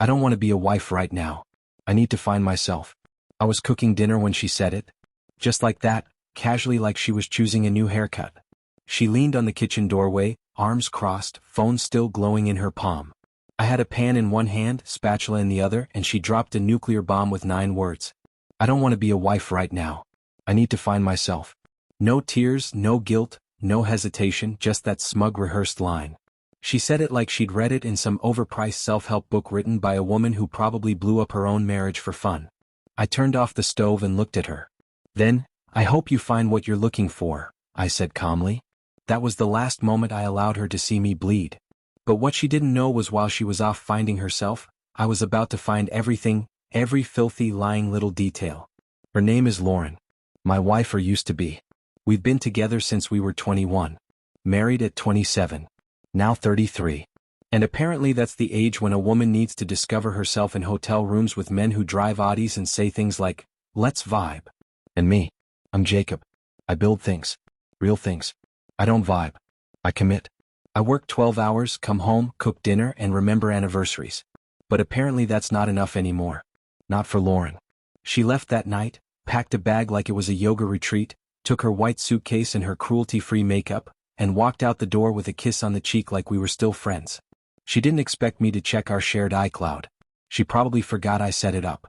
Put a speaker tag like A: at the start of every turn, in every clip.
A: I don't want to be a wife right now. I need to find myself. I was cooking dinner when she said it. Just like that, casually, like she was choosing a new haircut. She leaned on the kitchen doorway, arms crossed, phone still glowing in her palm. I had a pan in one hand, spatula in the other, and she dropped a nuclear bomb with 9 words. I don't want to be a wife right now. I need to find myself. No tears, no guilt, no hesitation, just that smug rehearsed line. She said it like she'd read it in some overpriced self-help book written by a woman who probably blew up her own marriage for fun. I turned off the stove and looked at her. Then, I hope you find what you're looking for, I said calmly. That was the last moment I allowed her to see me bleed. But what she didn't know was while she was off finding herself, I was about to find everything, every filthy lying little detail. Her name is Lauren. My wife, or used to be. We've been together since we were 21. Married at 27. Now 33. And apparently that's the age when a woman needs to discover herself in hotel rooms with men who drive Audis and say things like, "Let's vibe." And me. I'm Jacob. I build things. Real things. I don't vibe. I commit. I work 12 hours, come home, cook dinner, and remember anniversaries. But apparently that's not enough anymore. Not for Lauren. She left that night, packed a bag like it was a yoga retreat, took her white suitcase and her cruelty-free makeup, and walked out the door with a kiss on the cheek like we were still friends. She didn't expect me to check our shared iCloud. She probably forgot I set it up.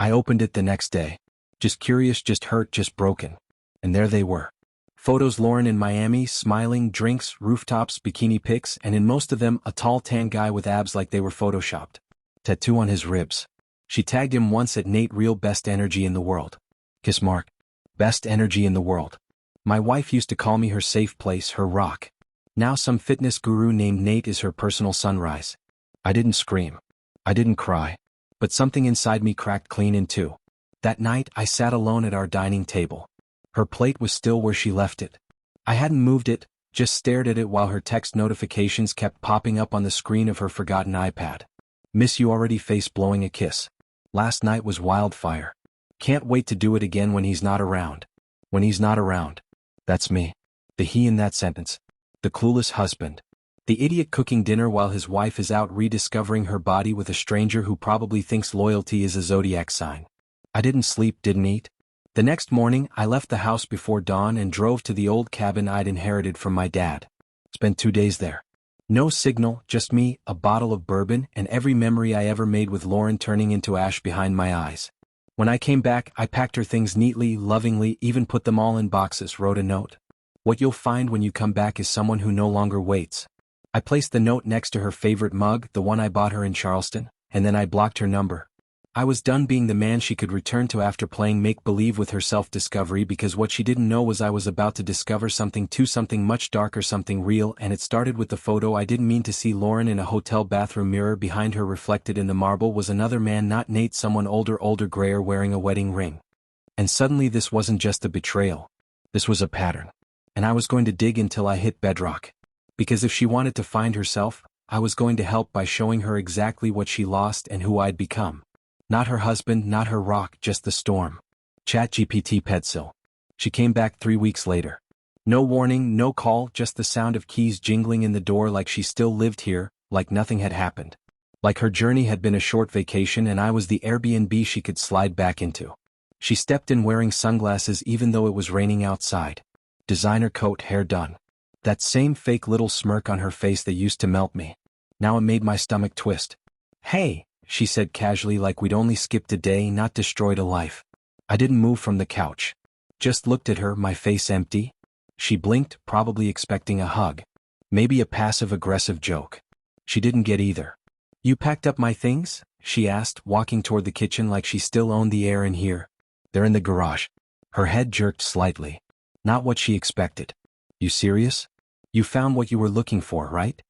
A: I opened it the next day. Just curious, just hurt, just broken. And there they were. Photos: Lauren in Miami, smiling, drinks, rooftops, bikini pics, and in most of them, a tall tan guy with abs like they were photoshopped. Tattoo on his ribs. She tagged him once at Nate, real best energy in the world. Kiss mark. Best energy in the world. My wife used to call me her safe place, her rock. Now some fitness guru named Nate is her personal sunrise. I didn't scream. I didn't cry. But something inside me cracked clean in two. That night, I sat alone at our dining table. Her plate was still where she left it. I hadn't moved it, just stared at it while her text notifications kept popping up on the screen of her forgotten iPad. Miss you already, face blowing a kiss. Last night was wildfire. Can't wait to do it again when he's not around. When he's not around. That's me. The he in that sentence. The clueless husband. The idiot cooking dinner while his wife is out rediscovering her body with a stranger who probably thinks loyalty is a zodiac sign. I didn't sleep, didn't eat. The next morning, I left the house before dawn and drove to the old cabin I'd inherited from my dad. Spent 2 days there. No signal, just me, a bottle of bourbon, and every memory I ever made with Lauren turning into ash behind my eyes. When I came back, I packed her things neatly, lovingly, even put them all in boxes, wrote a note. What you'll find when you come back is someone who no longer waits. I placed the note next to her favorite mug, the one I bought her in Charleston, and then I blocked her number. I was done being the man she could return to after playing make-believe with her self-discovery, because what she didn't know was I was about to discover something much darker, something real, and it started with the photo I didn't mean to see. Lauren in a hotel bathroom mirror, behind her reflected in the marble was another man, not Nate, someone older, grayer, wearing a wedding ring. And suddenly this wasn't just a betrayal. This was a pattern. And I was going to dig until I hit bedrock. Because if she wanted to find herself, I was going to help by showing her exactly what she lost and who I'd become. Not her husband, not her rock, just the storm. ChatGPT pencil. She came back 3 weeks later. No warning, no call, just the sound of keys jingling in the door, like she still lived here, like nothing had happened. Like her journey had been a short vacation and I was the Airbnb she could slide back into. She stepped in wearing sunglasses even though it was raining outside. Designer coat, hair done. That same fake little smirk on her face that used to melt me. Now it made my stomach twist. "Hey," she said casually, like we'd only skipped a day, not destroyed a life. I didn't move from the couch. Just looked at her, my face empty. She blinked, probably expecting a hug. Maybe a passive-aggressive joke. She didn't get either. "You packed up my things?" she asked, walking toward the kitchen like she still owned the air in here. "They're in the garage." Her head jerked slightly. Not what she expected. "You serious? You found what you were looking for, right?"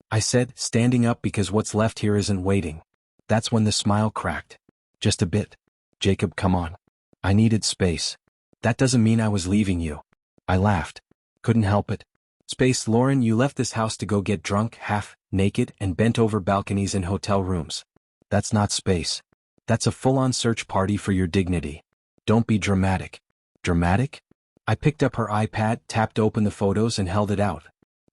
A: I said, standing up, because what's left here isn't waiting. That's when the smile cracked. "Just a bit. Jacob, come on. I needed space." "That doesn't mean I was leaving you." I laughed. "Couldn't help it." "Space, Lauren, you left this house to go get drunk, half naked, and bent over balconies in hotel rooms. That's not space. That's a full-on search party for your dignity. Don't be dramatic." "Dramatic?" I picked up her iPad, tapped open the photos, and held it out.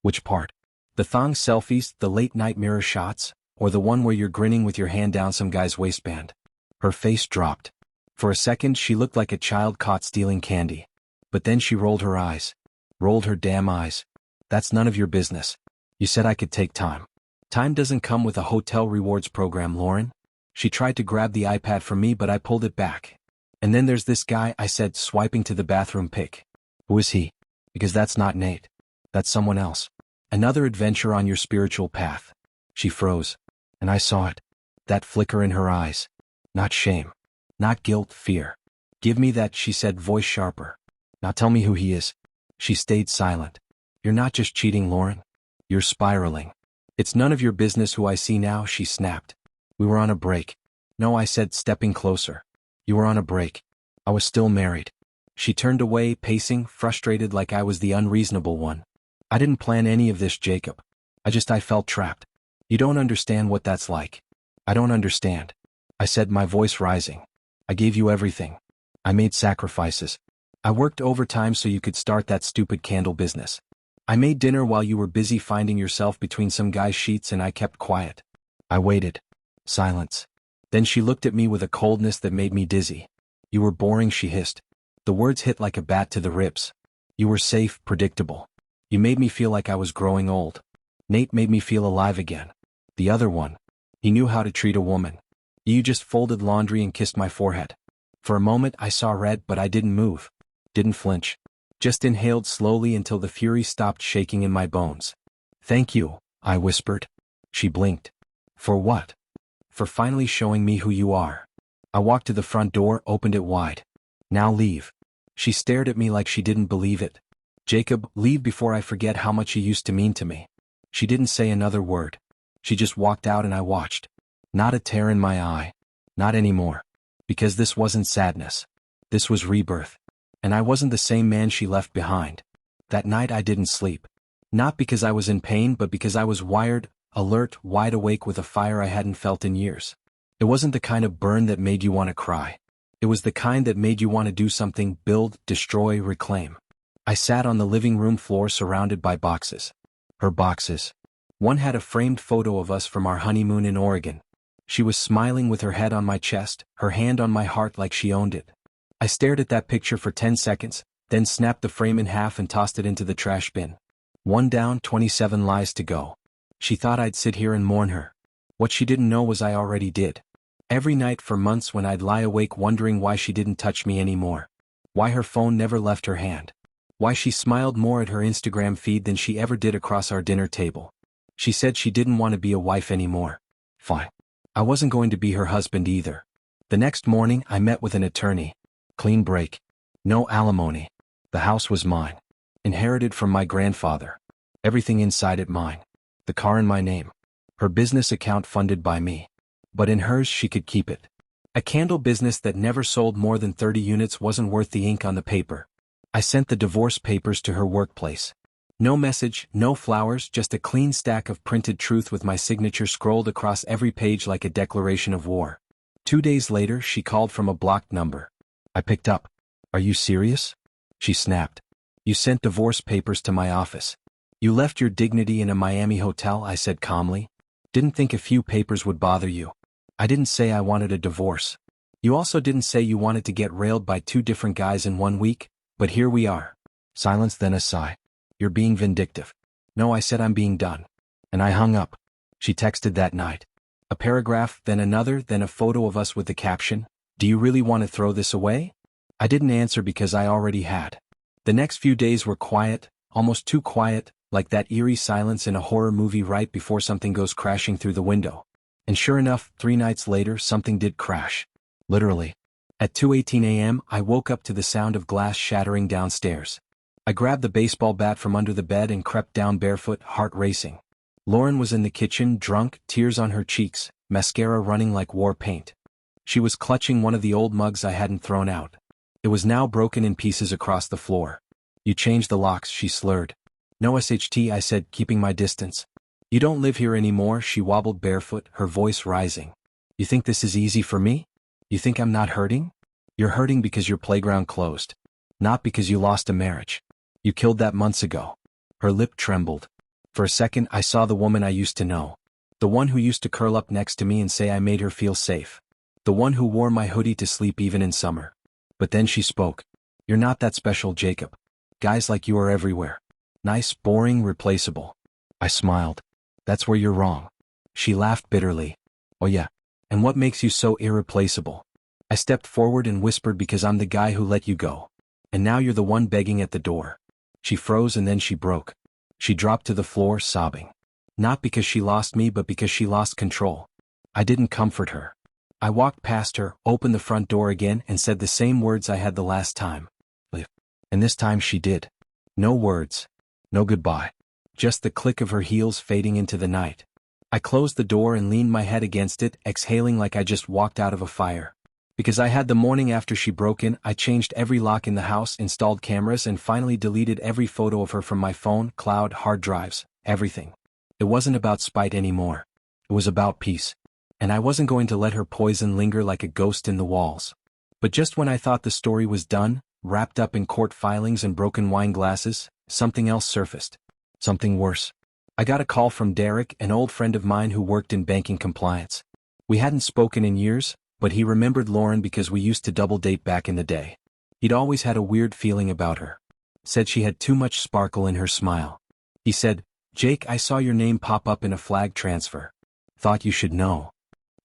A: "Which part?" "The thong selfies, the late-night mirror shots, Or the one where you're grinning with your hand down some guy's waistband? Her face dropped. For a second she looked like a child caught stealing candy. But then she rolled her eyes. Rolled her damn eyes. That's none of your business. You said I could take time. Time doesn't come with a hotel rewards program, Lauren. She tried to grab the iPad from me but I pulled it back. And then there's this guy, I said, swiping to the bathroom pic. Who is he? Because that's not Nate. That's someone else. Another adventure on your spiritual path. She froze. And I saw it. That flicker in her eyes. Not shame. Not guilt, fear. Give me that, she said, voice sharper. Now tell me who he is. She stayed silent. You're not just cheating, Lauren. You're spiraling. It's none of your business who I see now, she snapped. We were on a break. No, I said, stepping closer. You were on a break. I was still married. She turned away, pacing, frustrated like I was the unreasonable one. I didn't plan any of this, Jacob. I felt trapped. You don't understand what that's like. I don't understand. I said, my voice rising. I gave you everything. I made sacrifices. I worked overtime so you could start that stupid candle business. I made dinner while you were busy finding yourself between some guy's sheets and I kept quiet. I waited. Silence. Then she looked at me with a coldness that made me dizzy. You were boring, she hissed. The words hit like a bat to the ribs. You were safe, predictable. You made me feel like I was growing old. Nate made me feel alive again. The other one. He knew how to treat a woman. You just folded laundry and kissed my forehead. For a moment I saw red but I didn't move. Didn't flinch. Just inhaled slowly until the fury stopped shaking in my bones. Thank you, I whispered. She blinked. For what? For finally showing me who you are. I walked to the front door, opened it wide. Now leave. She stared at me like she didn't believe it. Jacob, leave before I forget how much you used to mean to me. She didn't say another word. She just walked out and I watched. Not a tear in my eye. Not anymore. Because this wasn't sadness. This was rebirth. And I wasn't the same man she left behind. That night I didn't sleep. Not because I was in pain but because I was wired, alert, wide awake with a fire I hadn't felt in years. It wasn't the kind of burn that made you want to cry. It was the kind that made you want to do something, build, destroy, reclaim. I sat on the living room floor surrounded by boxes. Her boxes. One had a framed photo of us from our honeymoon in Oregon. She was smiling with her head on my chest, her hand on my heart like she owned it. I stared at that picture for 10 seconds, then snapped the frame in half and tossed it into the trash bin. One down, 27 lies to go. She thought I'd sit here and mourn her. What she didn't know was I already did. Every night for months when I'd lie awake wondering why she didn't touch me anymore. Why her phone never left her hand. Why she smiled more at her Instagram feed than she ever did across our dinner table. She said she didn't want to be a wife anymore. Fine. I wasn't going to be her husband either. The next morning I met with an attorney. Clean break. No alimony. The house was mine. Inherited from my grandfather. Everything inside it mine. The car in my name. Her business account funded by me. But in hers she could keep it. A candle business that never sold more than 30 units wasn't worth the ink on the paper. I sent the divorce papers to her workplace. No message, no flowers, just a clean stack of printed truth with my signature scrolled across every page like a declaration of war. 2 days later she called from a blocked number. I picked up. Are you serious? She snapped. You sent divorce papers to my office. You left your dignity in a Miami hotel, I said calmly. Didn't think a few papers would bother you. I didn't say I wanted a divorce. You also didn't say you wanted to get railed by 2 different guys in 1 week, but here we are. Silence, then a sigh. You're being vindictive. No, I said I'm being done. And I hung up. She texted that night. A paragraph, then another, then a photo of us with the caption, "Do you really want to throw this away?" I didn't answer because I already had. The next few days were quiet, almost too quiet, like that eerie silence in a horror movie right before something goes crashing through the window. And sure enough, 3 nights later something did crash. Literally. At 2:18 a.m. I woke up to the sound of glass shattering downstairs. I grabbed the baseball bat from under the bed and crept down barefoot, heart racing. Lauren was in the kitchen, drunk, tears on her cheeks, mascara running like war paint. She was clutching one of the old mugs I hadn't thrown out. It was now broken in pieces across the floor. You changed the locks, she slurred. No SHT, I said, keeping my distance. You don't live here anymore, she wobbled barefoot, her voice rising. You think this is easy for me? You think I'm not hurting? You're hurting because your playground closed. Not because you lost a marriage. You killed that months ago. Her lip trembled. For a second I saw the woman I used to know. The one who used to curl up next to me and say I made her feel safe. The one who wore my hoodie to sleep even in summer. But then she spoke. You're not that special, Jacob. Guys like you are everywhere. Nice, boring, replaceable. I smiled. That's where you're wrong. She laughed bitterly. Oh yeah. And what makes you so irreplaceable? I stepped forward and whispered, because I'm the guy who let you go. And now you're the one begging at the door. She froze and then she broke. She dropped to the floor, sobbing. Not because she lost me, but because she lost control. I didn't comfort her. I walked past her, opened the front door again, and said the same words I had the last time. Leave. And this time she did. No words. No goodbye. Just the click of her heels fading into the night. I closed the door and leaned my head against it, exhaling like I just walked out of a fire. Because I had the morning after she broke in, I changed every lock in the house, installed cameras, and finally deleted every photo of her from my phone, cloud, hard drives, everything. It wasn't about spite anymore. It was about peace. And I wasn't going to let her poison linger like a ghost in the walls. But just when I thought the story was done, wrapped up in court filings and broken wine glasses, something else surfaced. Something worse. I got a call from Derek, an old friend of mine who worked in banking compliance. We hadn't spoken in years, but he remembered Lauren because we used to double date back in the day. He'd always had a weird feeling about her. Said she had too much sparkle in her smile. He said, Jake, I saw your name pop up in a flag transfer. Thought you should know.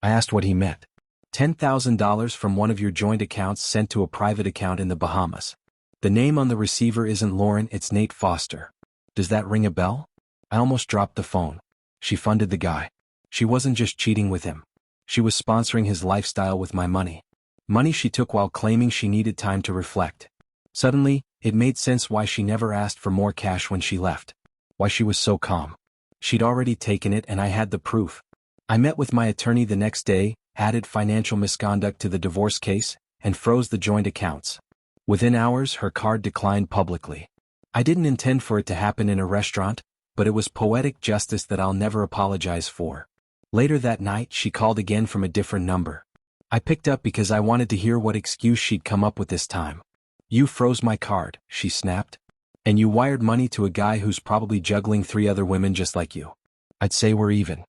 A: I asked what he meant. $10,000 from one of your joint accounts sent to a private account in the Bahamas. The name on the receiver isn't Lauren, it's Nate Foster. Does that ring a bell? I almost dropped the phone. She funded the guy. She wasn't just cheating with him. She was sponsoring his lifestyle with my money. Money she took while claiming she needed time to reflect. Suddenly, it made sense why she never asked for more cash when she left. Why she was so calm. She'd already taken it and I had the proof. I met with my attorney the next day, added financial misconduct to the divorce case, and froze the joint accounts. Within hours, her card declined publicly. I didn't intend for it to happen in a restaurant, but it was poetic justice that I'll never apologize for. Later that night, she called again from a different number. I picked up because I wanted to hear what excuse she'd come up with this time. You froze my card, she snapped. And you wired money to a guy who's probably juggling 3 other women just like you. I'd say we're even.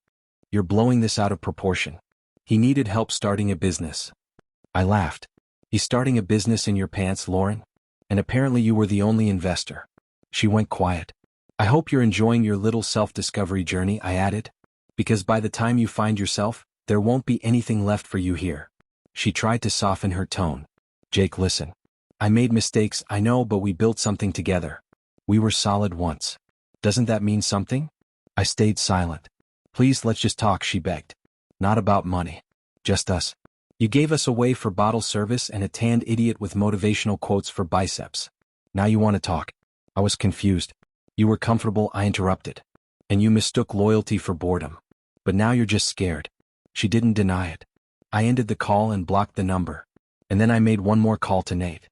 A: You're blowing this out of proportion. He needed help starting a business. I laughed. He's starting a business in your pants, Lauren? And apparently you were the only investor. She went quiet. I hope you're enjoying your little self-discovery journey, I added. Because by the time you find yourself, there won't be anything left for you here. She tried to soften her tone. Jake, listen. I made mistakes, I know, but we built something together. We were solid once. Doesn't that mean something? I stayed silent. Please, let's just talk, she begged. Not about money. Just us. You gave us away for bottle service and a tanned idiot with motivational quotes for biceps. Now you want to talk. I was confused. You were comfortable, I interrupted. And you mistook loyalty for boredom. But now you're just scared. She didn't deny it. I ended the call and blocked the number. And then I made one more call to Nate.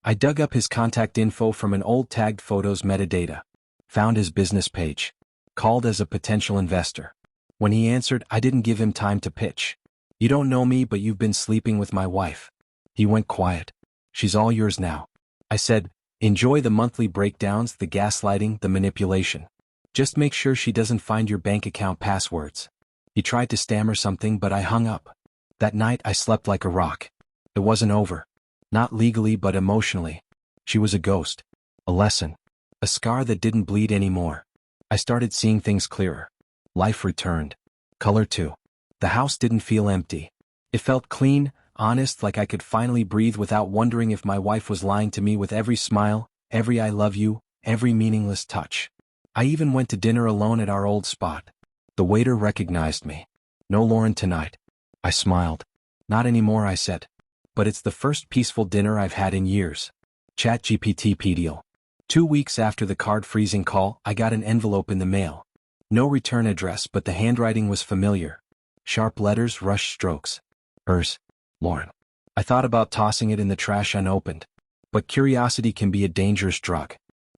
A: I dug up his contact info from an old tagged photos metadata. Found his business page. Called as a potential investor. When he answered, I didn't give him time to pitch. You don't know me, but you've been sleeping with my wife. He went quiet. She's all yours now. I said, enjoy the monthly breakdowns, the gaslighting, the manipulation. Just make sure she doesn't find your bank account passwords. He tried to stammer something, but I hung up. That night I slept like a rock. It wasn't over. Not legally, but emotionally. She was a ghost. A lesson. A scar that didn't bleed anymore. I started seeing things clearer. Life returned. Color too. The house didn't feel empty. It felt clean, honest, like I could finally breathe without wondering if my wife was lying to me with every smile, every I love you, every meaningless touch. I even went to dinner alone at our old spot. The waiter recognized me. No Lauren tonight. I smiled. Not anymore, I said. But it's the first peaceful dinner I've had in years. ChatGPT deal. 2 weeks after the card freezing call, I got an envelope in the mail. No return address, but the handwriting was familiar. Sharp letters, rush strokes. Hers. Lauren. I thought about tossing it in the trash unopened. But curiosity can be a dangerous drug.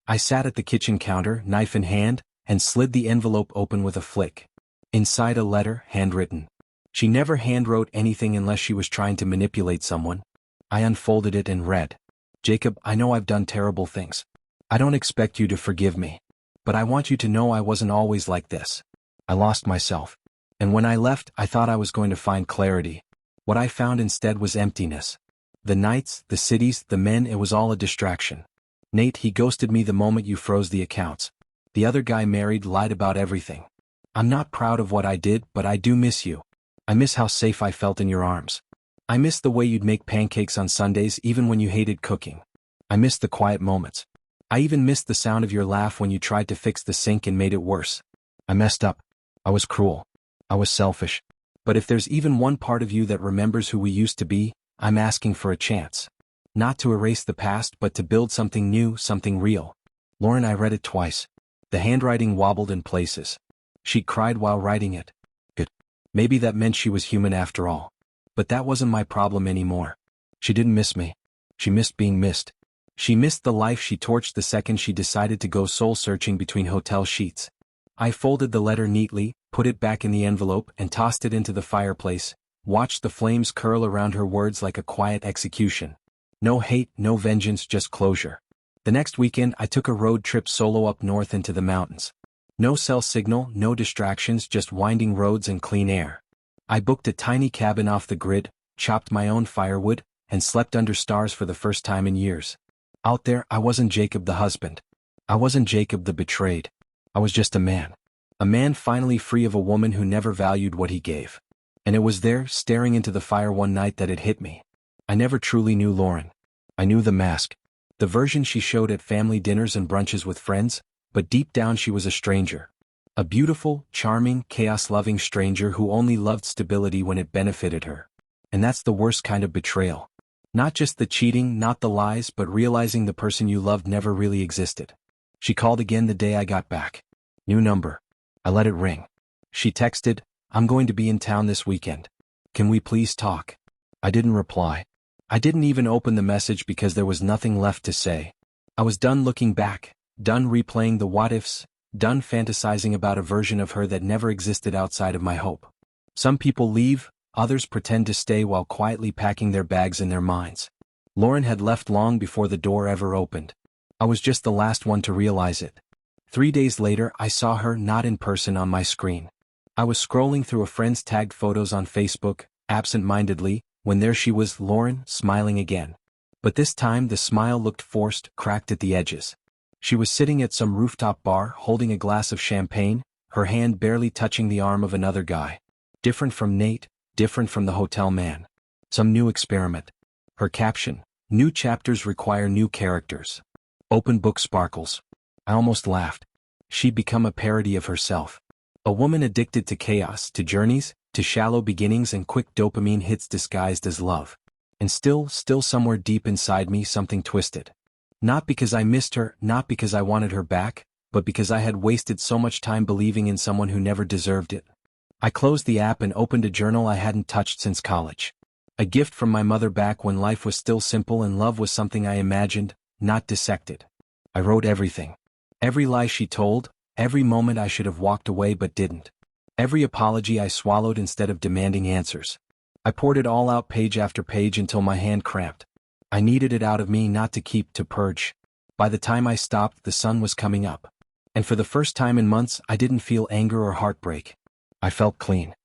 A: I sat at the kitchen counter, knife in hand, and slid the envelope open with a flick. Inside a letter, handwritten. She never handwrote anything unless she was trying to manipulate someone. I unfolded it and read. Jacob, I know I've done terrible things. I don't expect you to forgive me. But I want you to know I wasn't always like this. I lost myself. And when I left, I thought I was going to find clarity. What I found instead was emptiness. The nights, the cities, the men, it was all a distraction. Nate, he ghosted me the moment you froze the accounts. The other guy married, lied about everything. I'm not proud of what I did, but I do miss you. I miss how safe I felt in your arms. I miss the way you'd make pancakes on Sundays even when you hated cooking. I miss the quiet moments. I even missed the sound of your laugh when you tried to fix the sink and made it worse. I messed up. I was cruel. I was selfish. But if there's even one part of you that remembers who we used to be, I'm asking for a chance. Not to erase the past, but to build something new, something real. Lauren, I read it twice. The handwriting wobbled in places. She cried while writing it. Good. Maybe that meant she was human after all. But that wasn't my problem anymore. She didn't miss me. She missed being missed. She missed the life she torched the second she decided to go soul-searching between hotel sheets. I folded the letter neatly, put it back in the envelope, and tossed it into the fireplace, watched the flames curl around her words like a quiet execution. No hate, no vengeance, just closure. The next weekend I took a road trip solo up north into the mountains. No cell signal, no distractions, just winding roads and clean air. I booked a tiny cabin off the grid, chopped my own firewood, and slept under stars for the first time in years. Out there, I wasn't Jacob the husband. I wasn't Jacob the betrayed. I was just a man. A man finally free of a woman who never valued what he gave. And it was there, staring into the fire one night, that it hit me. I never truly knew Lauren. I knew the mask. The version she showed at family dinners and brunches with friends, but deep down she was a stranger. A beautiful, charming, chaos-loving stranger who only loved stability when it benefited her. And that's the worst kind of betrayal. Not just the cheating, not the lies, but realizing the person you loved never really existed. She called again the day I got back. New number. I let it ring. She texted, "I'm going to be in town this weekend. Can we please talk?" I didn't reply. I didn't even open the message because there was nothing left to say. I was done looking back, done replaying the what-ifs, done fantasizing about a version of her that never existed outside of my hope. Some people leave, others pretend to stay while quietly packing their bags in their minds. Lauren had left long before the door ever opened. I was just the last one to realize it. 3 days later, I saw her, not in person, on my screen. I was scrolling through a friend's tagged photos on Facebook, absent-mindedly, when there she was, Lauren, smiling again. But this time the smile looked forced, cracked at the edges. She was sitting at some rooftop bar, holding a glass of champagne, her hand barely touching the arm of another guy. Different from Nate, different from the hotel man. Some new experiment. Her caption: "New chapters require new characters. Open book sparkles." I almost laughed. She'd become a parody of herself. A woman addicted to chaos, to journeys, to shallow beginnings and quick dopamine hits disguised as love. And still somewhere deep inside me, something twisted. Not because I missed her, not because I wanted her back, but because I had wasted so much time believing in someone who never deserved it. I closed the app and opened a journal I hadn't touched since college. A gift from my mother back when life was still simple and love was something I imagined, not dissected. I wrote everything. Every lie she told, every moment I should have walked away but didn't. Every apology I swallowed instead of demanding answers. I poured it all out, page after page, until my hand cramped. I needed it out of me, not to keep, to purge. By the time I stopped, the sun was coming up. And for the first time in months, I didn't feel anger or heartbreak. I felt clean.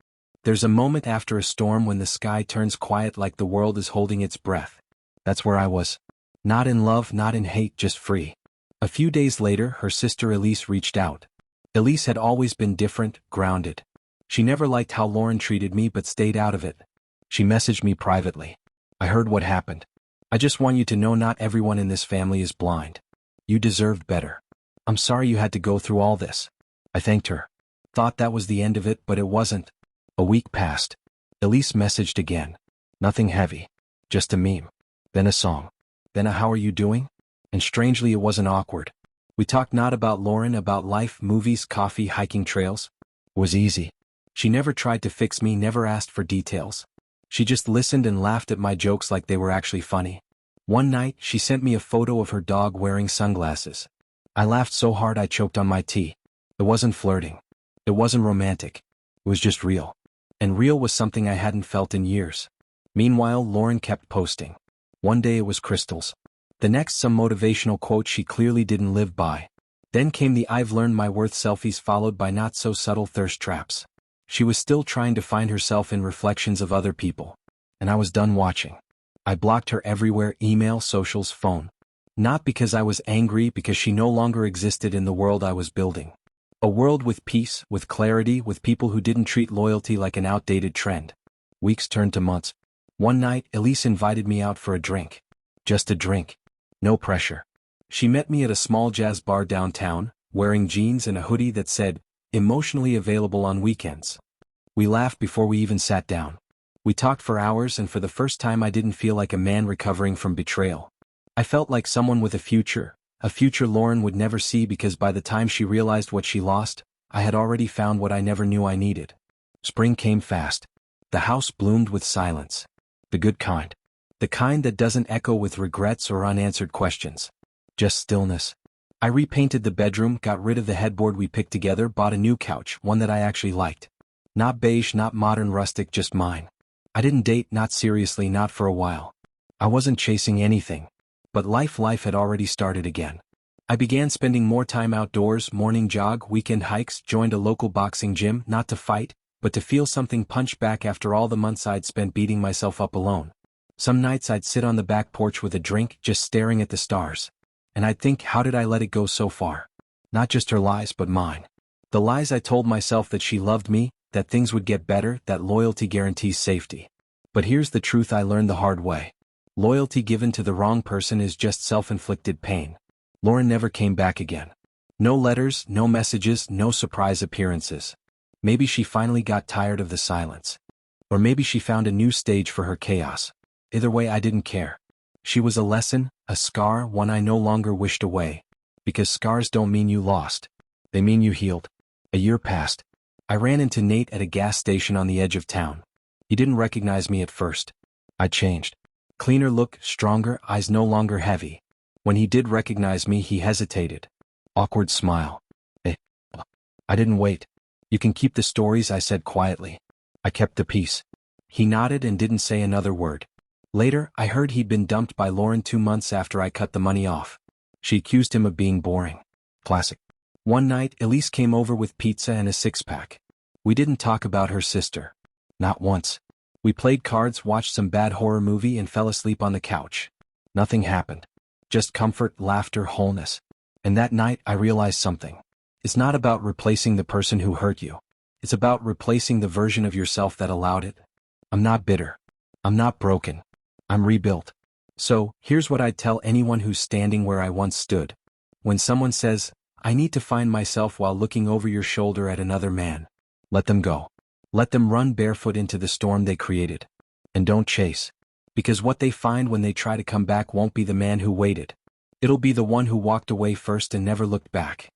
A: There's a moment after a storm when the sky turns quiet, like the world is holding its breath. That's where I was. Not in love, not in hate, just free. A few days later, her sister Elise reached out. Elise had always been different, grounded. She never liked how Lauren treated me but stayed out of it. She messaged me privately. "I heard what happened. I just want you to know not everyone in this family is blind. You deserved better. I'm sorry you had to go through all this." I thanked her. Thought that was the end of it, but it wasn't. A week passed. Elise messaged again. Nothing heavy. Just a meme. Then a song. Then a "how are you doing?" And strangely it wasn't awkward. We talked not about Lauren, about life, movies, coffee, hiking trails. It was easy. She never tried to fix me, never asked for details. She just listened and laughed at my jokes like they were actually funny. One night, she sent me a photo of her dog wearing sunglasses. I laughed so hard I choked on my tea. It wasn't flirting. It wasn't romantic. It was just real. And real was something I hadn't felt in years. Meanwhile, Lauren kept posting. One day it was crystals. The next, some motivational quote she clearly didn't live by. Then came the "I've learned my worth" selfies, followed by not so subtle thirst traps. She was still trying to find herself in reflections of other people. And I was done watching. I blocked her everywhere: email, socials, phone. Not because I was angry, because she no longer existed in the world I was building. A world with peace, with clarity, with people who didn't treat loyalty like an outdated trend. Weeks turned to months. One night, Elise invited me out for a drink. Just a drink. No pressure. She met me at a small jazz bar downtown, wearing jeans and a hoodie that said, "Emotionally available on weekends." We laughed before we even sat down. We talked for hours, and for the first time I didn't feel like a man recovering from betrayal. I felt like someone with a future Lauren would never see, because by the time she realized what she lost, I had already found what I never knew I needed. Spring came fast. The house bloomed with silence. The good kind. The kind that doesn't echo with regrets or unanswered questions. Just stillness. I repainted the bedroom, got rid of the headboard we picked together, bought a new couch, one that I actually liked. Not beige, not modern rustic, just mine. I didn't date, not seriously, not for a while. I wasn't chasing anything. But life had already started again. I began spending more time outdoors: morning jog, weekend hikes, joined a local boxing gym, not to fight, but to feel something punch back after all the months I'd spent beating myself up alone. Some nights I'd sit on the back porch with a drink, just staring at the stars. And I'd think, how did I let it go so far? Not just her lies, but mine. The lies I told myself: that she loved me, that things would get better, that loyalty guarantees safety. But here's the truth I learned the hard way. Loyalty given to the wrong person is just self-inflicted pain. Lauren never came back again. No letters, no messages, no surprise appearances. Maybe she finally got tired of the silence. Or maybe she found a new stage for her chaos. Either way, I didn't care. She was a lesson, a scar, one I no longer wished away. Because scars don't mean you lost. They mean you healed. A year passed. I ran into Nate at a gas station on the edge of town. He didn't recognize me at first. I changed. Cleaner look, stronger, eyes no longer heavy. When he did recognize me, he hesitated. Awkward smile. I didn't wait. "You can keep the stories," I said quietly. I kept the peace. He nodded and didn't say another word. Later, I heard he'd been dumped by Lauren 2 months after I cut the money off. She accused him of being boring. Classic. One night, Elise came over with pizza and a 6-pack. We didn't talk about her sister. Not once. We played cards, watched some bad horror movie, and fell asleep on the couch. Nothing happened. Just comfort, laughter, wholeness. And that night, I realized something. It's not about replacing the person who hurt you. It's about replacing the version of yourself that allowed it. I'm not bitter. I'm not broken. I'm rebuilt. So, here's what I'd tell anyone who's standing where I once stood. When someone says, "I need to find myself," while looking over your shoulder at another man, let them go. Let them run barefoot into the storm they created. And don't chase. Because what they find when they try to come back won't be the man who waited. It'll be the one who walked away first and never looked back.